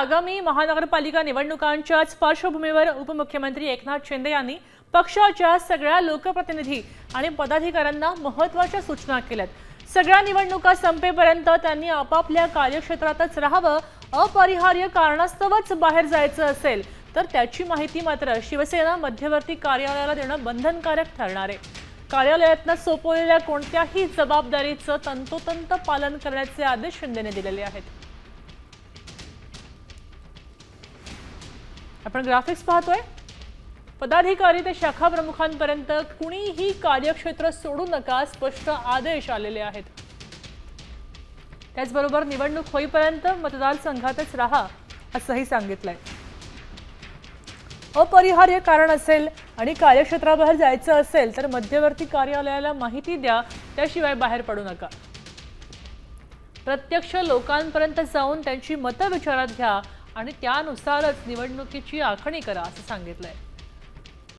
आगामी महानगरपालिका निवडणुकांच्याच पार्श्वभूमीवर उपमुख्यमंत्री एकनाथ शिंदे यांनी पक्षाच्या सगळ्या लोकप्रतिनिधी आणि पदाधिकाऱ्यांना महत्त्वाच्या सूचना केल्यात। सगळ्या निवडणुका संपेपर्यंत त्यांनी आपापल्या कार्यक्षेत्रातच राहावं। अपरिहार्य कारणास्तवच बाहेर जायचं असेल तर त्याची माहिती मात्र शिवसेना मध्यवर्ती कार्यालयाला देणं बंधनकारक ठरणार आहे। कार्यालयातनं सोपवलेल्या कोणत्याही जबाबदारीचं तंतोतंत पालन करण्याचे आदेश शिंदेने दिलेले आहेत। आपण ग्राफिक्स पाहतोय। पदाधिकारी ते शाखा प्रमुखांपर्यंत कुणीही कार्यक्षेत्र सोडू नका स्पष्ट आदेश आलेले आहेत। त्याचबरोबर निवडणूक होईपर्यंत मतदारसंघातच राहा असंही सांगितलंय। अपरिहार्य कारण असेल आणि कार्यक्षेत्राबाहेर जायचं असेल तर मध्यवर्ती कार्यालयाला माहिती द्या, त्याशिवाय बाहेर पडू नका। प्रत्यक्ष लोकांपर्यंत जाऊन त्यांची मतं विचारात घ्या आणि त्यानुसारच निवडणुकीची आखणी करा असं सांगितलंय।